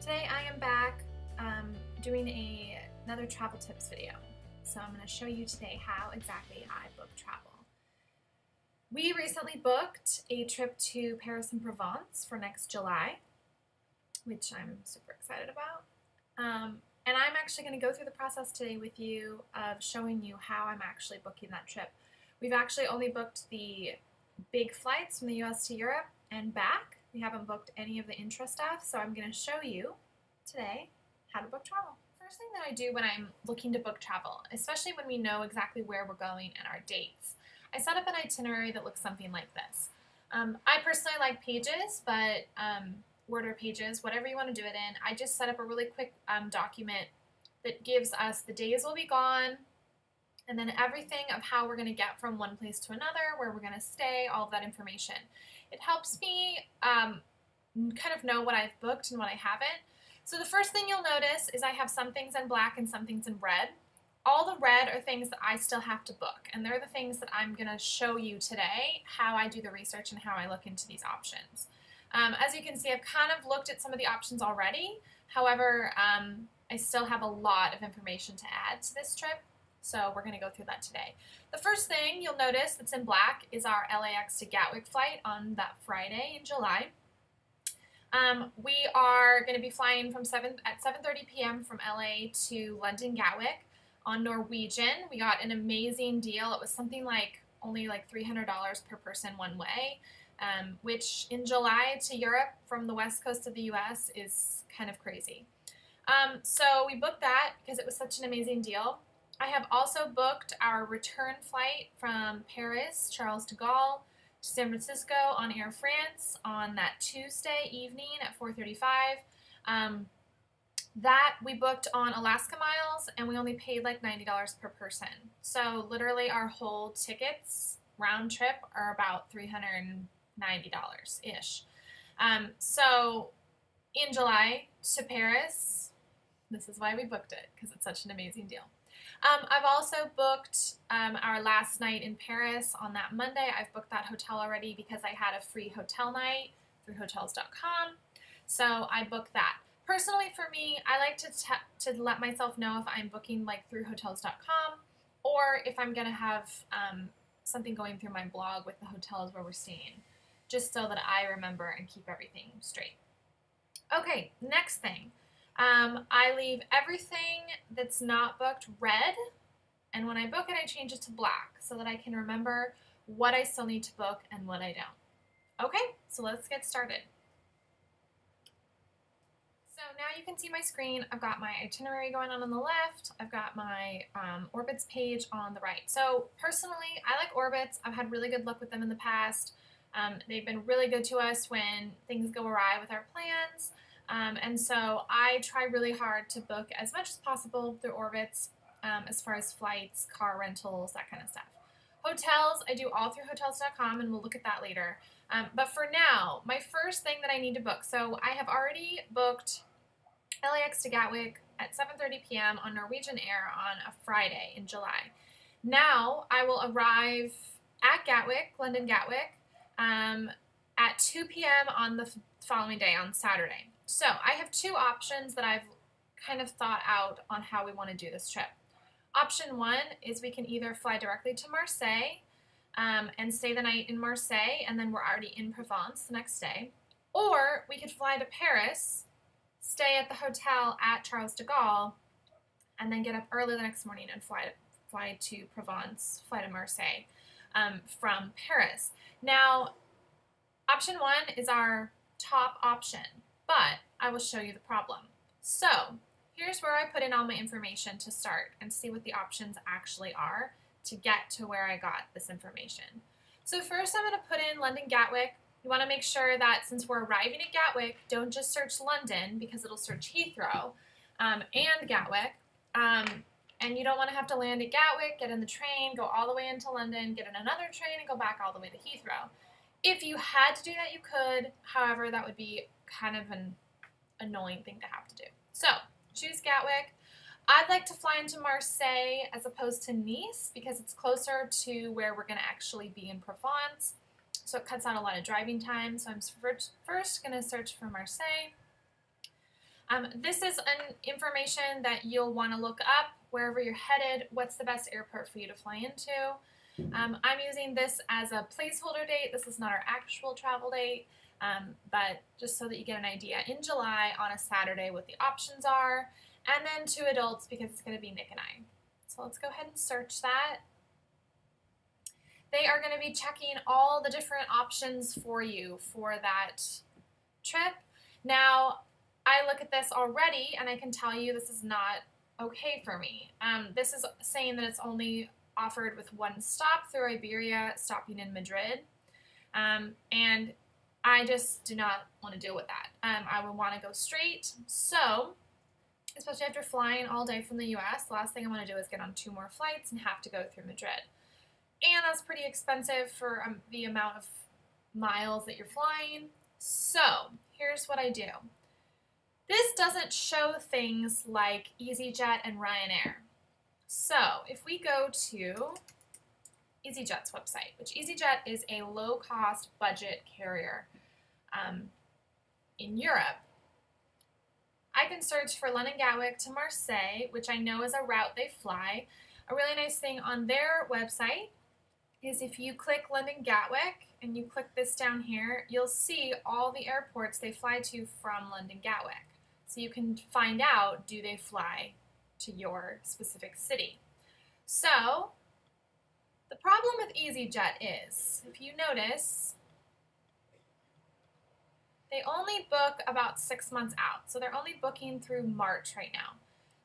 Today I am back doing another travel tips video. So I'm going to show you today how exactly I book travel. We recently booked a trip to Paris and Provence for next July, which I'm super excited about. And I'm actually going to go through the process today with you of showing you how I'm actually booking that trip. We've actually only booked the big flights from the US to Europe and back. We haven't booked any of the intra stuff, so I'm going to show you today how to book travel. First thing that I do when I'm looking to book travel, especially when we know exactly where we're going and our dates, I set up an itinerary that looks something like this. I personally like Pages, but Word or Pages, whatever you want to do it in. I just set up a really quick document that gives us the days we'll be gone, and then everything of how we're going to get from one place to another, where we're going to stay, all of that information. It helps me kind of know what I've booked and what I haven't. So the first thing you'll notice is I have some things in black and some things in red. All the red are things that I still have to book, and they're the things that I'm going to show you today, how I do the research and how I look into these options. As you can see, I've kind of looked at some of the options already. However, I still have a lot of information to add to this trip. So we're going to go through that today. The first thing you'll notice that's in black is our LAX to Gatwick flight on that Friday in July. We are going to be flying at 7:30 p.m. from LA to London Gatwick on Norwegian. We got an amazing deal. It was something like only like $300 per person one way, which in July to Europe from the west coast of the US is kind of crazy. So we booked that because it was such an amazing deal. I have also booked our return flight from Paris, Charles de Gaulle, to San Francisco on Air France on that Tuesday evening at 4:35. That we booked on Alaska Miles, and we only paid like $90 per person. So literally our whole tickets round trip are about $390-ish. So in July to Paris, this is why we booked it, because it's such an amazing deal. I've also booked our last night in Paris on that Monday. I've booked that hotel already because I had a free hotel night through Hotels.com. So I booked that. Personally, for me, I like to let myself know if I'm booking like through Hotels.com or if I'm going to have something going through my blog with the hotels where we're staying, just so that I remember and keep everything straight. Okay, next thing. I leave everything that's not booked red, and when I book it, I change it to black so that I can remember what I still need to book and what I don't. Okay, so let's get started. So now you can see my screen. I've got my itinerary going on the left. I've got my Orbitz page on the right. So personally, I like Orbitz. I've had really good luck with them in the past. They've been really good to us when things go awry with our plans. And so I try really hard to book as much as possible through Orbitz, as far as flights, car rentals, that kind of stuff. Hotels, I do all through Hotels.com, and we'll look at that later. But for now, my first thing that I need to book, so I have already booked LAX to Gatwick at 7:30 p.m. on Norwegian Air on a Friday in July. Now I will arrive at Gatwick, London Gatwick, at 2 p.m. on the following day, on Saturday. So I have two options that I've kind of thought out on how we want to do this trip. Option one is we can either fly directly to Marseille and stay the night in Marseille, and then we're already in Provence the next day. Or we could fly to Paris, stay at the hotel at Charles de Gaulle, and then get up early the next morning and fly to Provence, fly to Marseille from Paris. Now, option one is our top option, but I will show you the problem. So here's where I put in all my information to start and see what the options actually are to get to where I got this information. So first I'm going to put in London Gatwick. You want to make sure that since we're arriving at Gatwick, don't just search London because it'll search Heathrow and Gatwick. And you don't want to have to land at Gatwick, get in the train, go all the way into London, get in another train, and go back all the way to Heathrow. If you had to do that, you could. However, that would be kind of an annoying thing to have to do. So choose Gatwick. I'd like to fly into Marseille as opposed to Nice because it's closer to where we're going to actually be in Provence. So it cuts out a lot of driving time. So I'm first going to search for Marseille. This is information that you'll want to look up wherever you're headed. What's the best airport for you to fly into? I'm using this as a placeholder date. This is not our actual travel date, but just so that you get an idea. In July on a Saturday what the options are, and then 2 adults because it's going to be Nick and I. So let's go ahead and search that. They are going to be checking all the different options for you for that trip. Now, I look at this already and I can tell you this is not okay for me. This is saying that it's only offered with 1 stop through Iberia, stopping in Madrid. And I just do not want to deal with that. I would want to go straight. So, especially after flying all day from the US, the last thing I want to do is get on 2 more flights and have to go through Madrid. And that's pretty expensive for the amount of miles that you're flying. So, here's what I do. This doesn't show things like EasyJet and Ryanair. So, if we go to EasyJet's website, which EasyJet is a low-cost budget carrier in Europe, I can search for London Gatwick to Marseille, which I know is a route they fly. A really nice thing on their website is if you click London Gatwick and you click this down here, you'll see all the airports they fly to from London Gatwick. So you can find out, do they fly to your specific city? So the problem with EasyJet is, if you notice, they only book about 6 months out. So they're only booking through March right now.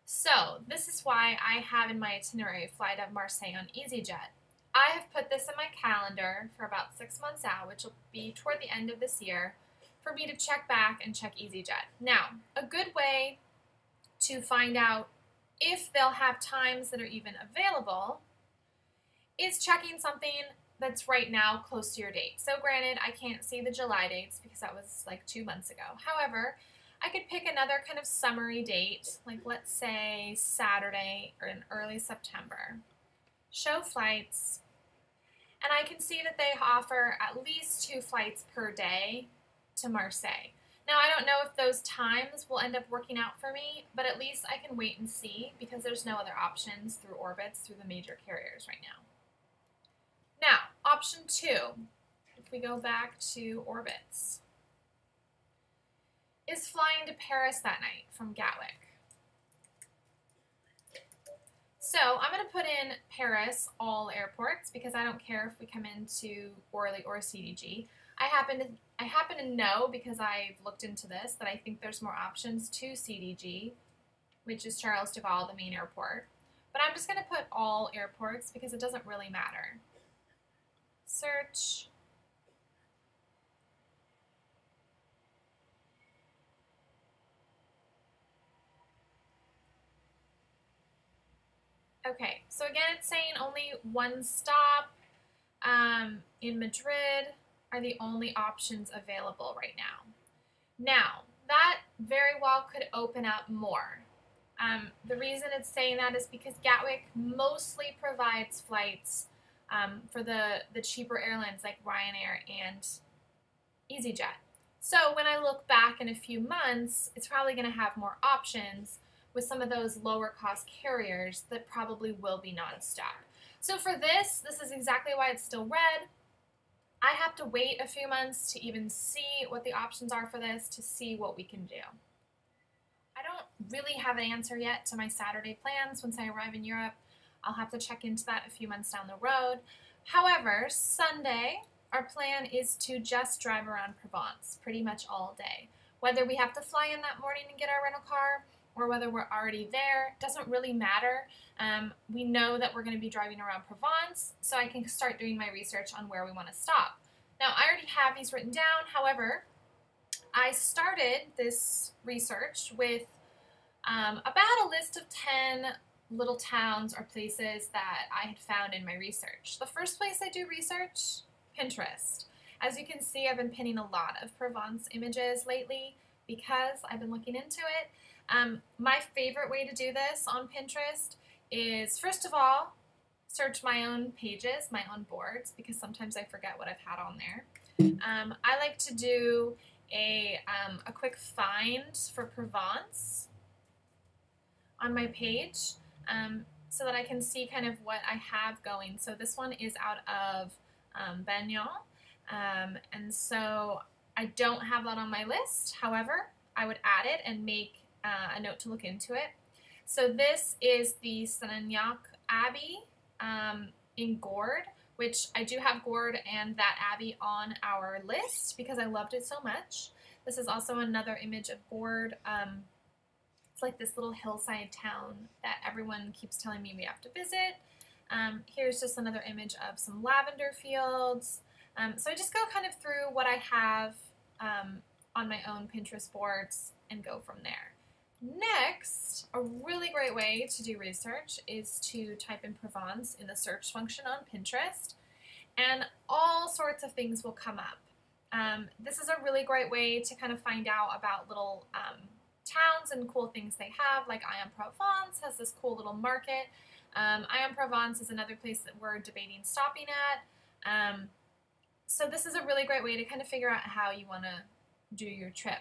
So this is why I have in my itinerary fly to Marseille on EasyJet. I have put this in my calendar for about 6 months out, which will be toward the end of this year, for me to check back and check EasyJet. Now, a good way to find out if they'll have times that are even available is checking something that's right now close to your date. So granted, I can't see the July dates because that was like 2 months ago. However, I could pick another kind of summary date, like let's say Saturday or in early September. Show flights, and I can see that they offer at least 2 flights per day to Marseille. Now, I don't know if those times will end up working out for me, but at least I can wait and see because there's no other options through Orbitz, through the major carriers right now. Now, option 2, if we go back to Orbitz, is flying to Paris that night from Gatwick. So I'm going to put in Paris, all airports, because I don't care if we come into Orly or CDG. I happen to know, because I've looked into this, that I think there's more options to CDG, which is Charles de Gaulle, the main airport. But I'm just going to put all airports because it doesn't really matter. Search. Okay, so again, it's saying only 1 stop in Madrid are the only options available right now. Now, that very well could open up more. The reason it's saying that is because Gatwick mostly provides flights for the cheaper airlines like Ryanair and EasyJet. So when I look back in a few months, it's probably going to have more options with some of those lower cost carriers that probably will be nonstop. So for this is exactly why it's still red. I have to wait a few months to even see what the options are for this, to see what we can do. I don't really have an answer yet to my Saturday plans once I arrive in Europe. I'll have to check into that a few months down the road. However, Sunday, our plan is to just drive around Provence pretty much all day. Whether we have to fly in that morning and get our rental car, or whether we're already there, doesn't really matter. We know that we're going to be driving around Provence, so I can start doing my research on where we want to stop. Now, I already have these written down. However, I started this research with about a list of 10 little towns or places that I had found in my research. The first place I do research, Pinterest. As you can see, I've been pinning a lot of Provence images lately because I've been looking into it. My favorite way to do this on Pinterest is, first of all, search my own pages, my own boards, because sometimes I forget what I've had on there. I like to do a quick find for Provence on my page so that I can see kind of what I have going. So this one is out of Bagnon, and so I don't have that on my list. However, I would add it and make a note to look into it. So this is the Saint-Ignac Abbey in Gourd, which I do have Gourd and that abbey on our list because I loved it so much. This is also another image of Gourd. It's like this little hillside town that everyone keeps telling me we have to visit. Here's just another image of some lavender fields. So I just go kind of through what I have on my own Pinterest boards and go from there. Next, a really great way to do research is to type in Provence in the search function on Pinterest, and all sorts of things will come up. This is a really great way to kind of find out about little towns and cool things they have, like Aix-en-Provence has this cool little market. Aix-en-Provence is another place that we're debating stopping at. So this is a really great way to kind of figure out how you want to do your trip.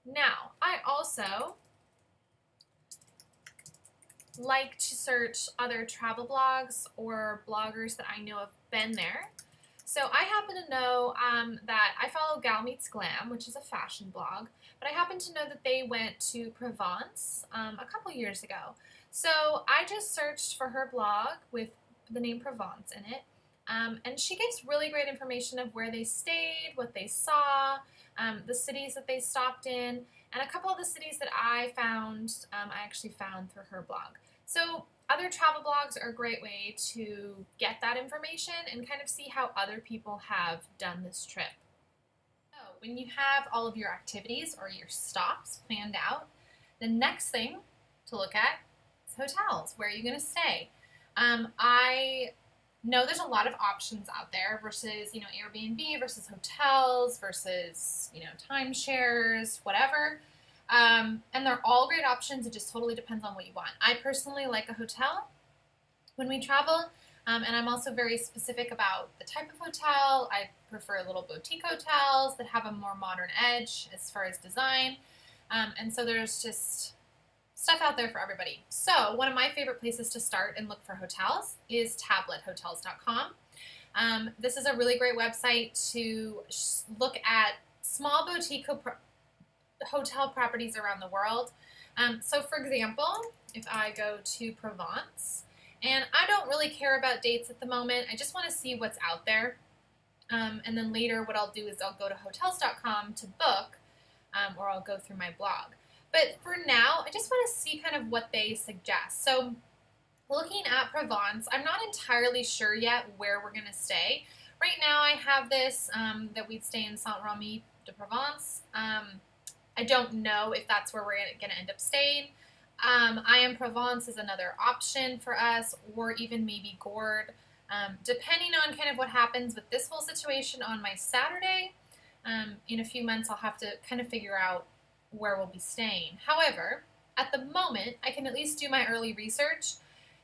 Now, I also like to search other travel blogs or bloggers that I know have been there. So I happen to know that I follow Gal Meets Glam, which is a fashion blog, but I happen to know that they went to Provence a couple years ago. So I just searched for her blog with the name Provence in it, and she gives really great information of where they stayed, what they saw, the cities that they stopped in, and a couple of the cities that I found, I actually found through her blog. So other travel blogs are a great way to get that information and kind of see how other people have done this trip. So when you have all of your activities or your stops planned out, the next thing to look at is hotels. Where are you going to stay? I know there's a lot of options out there versus, Airbnb versus hotels versus, timeshares, whatever. And they're all great options. It just totally depends on what you want. I personally like a hotel when we travel, and I'm also very specific about the type of hotel. I prefer little boutique hotels that have a more modern edge as far as design, and so there's just stuff out there for everybody. So one of my favorite places to start and look for hotels is tabletthotels.com. This is a really great website to look at small boutique hotel properties around the world. So for example, if I go to Provence, and I don't really care about dates at the moment, I just want to see what's out there. And then later what I'll do is I'll go to hotels.com to book, or I'll go through my blog. But for now, I just want to see kind of what they suggest. So looking at Provence, I'm not entirely sure yet where we're going to stay. Right now I have this, that we'd stay in Saint-Remy de Provence. I don't know if that's where we're going to end up staying. Aix-en-Provence is another option for us, or even maybe Gourd, depending on kind of what happens with this whole situation on my Saturday. In a few months, I'll have to kind of figure out where we'll be staying. However, at the moment, I can at least do my early research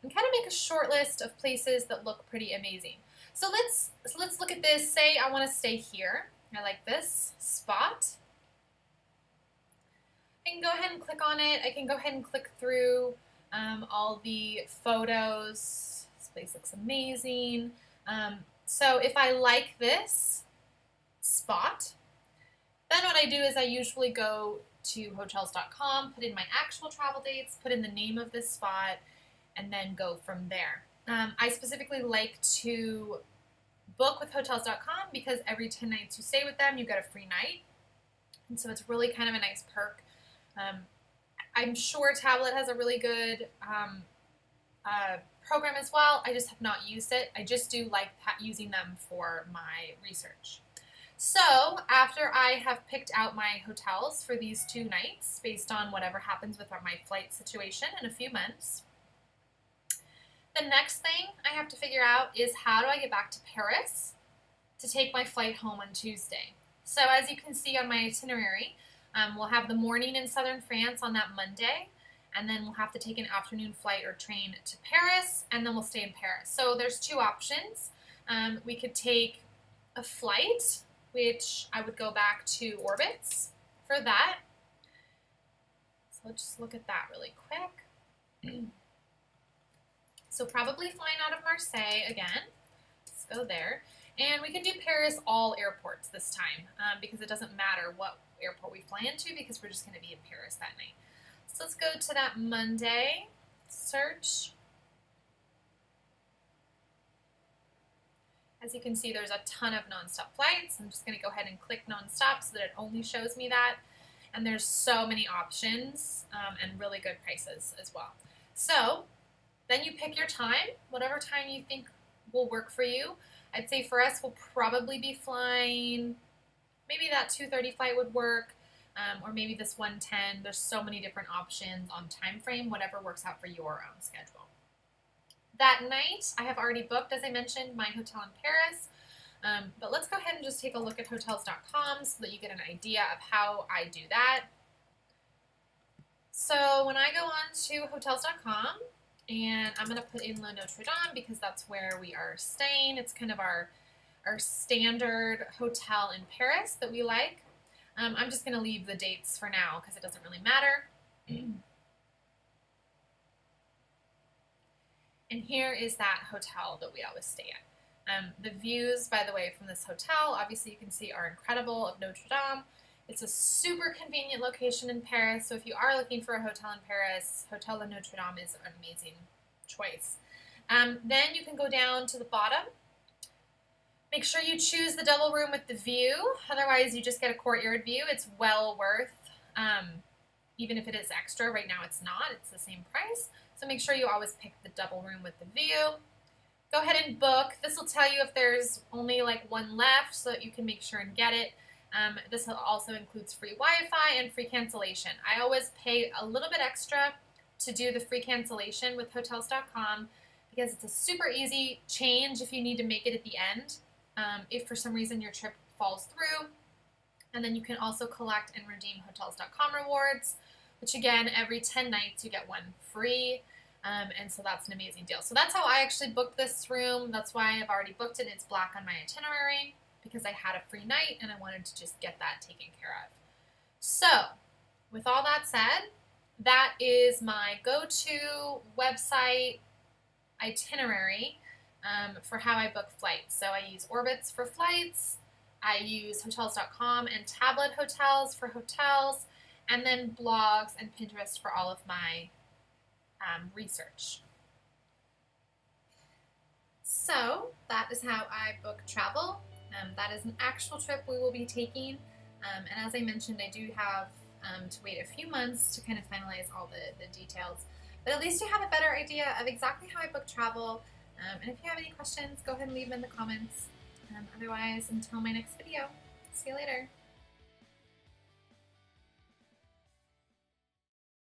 and kind of make a short list of places that look pretty amazing. So let's look at this. Say I want to stay here. I like this spot. I can go ahead and click on it. I can go ahead and click through all the photos. This place looks amazing. So if I like this spot, then what I do is I usually go to hotels.com, put in my actual travel dates, put in the name of this spot, and then go from there. I specifically like to book with hotels.com because every 10 nights you stay with them, you get a free night. And so it's really kind of a nice perk. I'm sure Tablet has a really good program as well. I just have not used it. I just do like using them for my research. So after I have picked out my hotels for these 2 nights, based on whatever happens with my flight situation in a few months, the next thing I have to figure out is how do I get back to Paris to take my flight home on Tuesday. So as you can see on my itinerary, we'll have the morning in southern France on that Monday, and then we'll have to take an afternoon flight or train to Paris, and then we'll stay in Paris. So there's 2 options. We could take a flight which I would go back to Orbitz for that. So let's just look at that really quick. So probably flying out of Marseille again. Let's go there. And we can do Paris all airports this time because it doesn't matter what airport we fly into because we're just going to be in Paris that night. So let's go to that Monday, search. As you can see, there's a ton of nonstop flights. I'm just going to go ahead and click nonstop so that it only shows me that. And there's so many options and really good prices as well. So then you pick your time, whatever time you think will work for you. I'd say for us, we'll probably be flying, maybe that 2:30 flight would work, or maybe this 1:10. There's so many different options on time frame, whatever works out for your own schedule. That night, I have already booked, as I mentioned, my hotel in Paris. But let's go ahead and just take a look at Hotels.com so that you get an idea of how I do that. So when I go on to Hotels.com, and I'm going to put in Le Notre Dame because that's where we are staying. It's kind of our standard hotel in Paris that we like. I'm just going to leave the dates for now because it doesn't really matter. And here is that hotel that we always stay at. The views, by the way, from this hotel, obviously you can see are incredible of Notre Dame. It's a super convenient location in Paris, so if you are looking for a hotel in Paris, Hotel de Notre Dame is an amazing choice. Then you can go down to the bottom. Make sure you choose the double room with the view, otherwise you just get a courtyard view. It's well worth, even if it is extra. Right now it's not, it's the same price. So make sure you always pick the double room with the view. Go ahead and book. This will tell you if there's only like one left so that you can make sure and get it. This also includes free Wi-Fi and free cancellation. I always pay a little bit extra to do the free cancellation with Hotels.com because it's a super easy change if you need to make it at the end, if for some reason your trip falls through. And then you can also collect and redeem Hotels.com rewards, which again, every 10 nights you get one free. And so that's an amazing deal. So that's how I actually booked this room. That's why I've already booked it. It's black on my itinerary, because I had a free night and I wanted to just get that taken care of. So with all that said, that is my go-to website itinerary for how I book flights. So I use Orbitz for flights, I use Hotels.com and Tablet Hotels for hotels, and then blogs and Pinterest for all of my research. So that is how I book travel. That is an actual trip we will be taking, and as I mentioned, I do have to wait a few months to kind of finalize all the details, but at least you have a better idea of exactly how I book travel, and if you have any questions, go ahead and leave them in the comments. Otherwise, until my next video, see you later.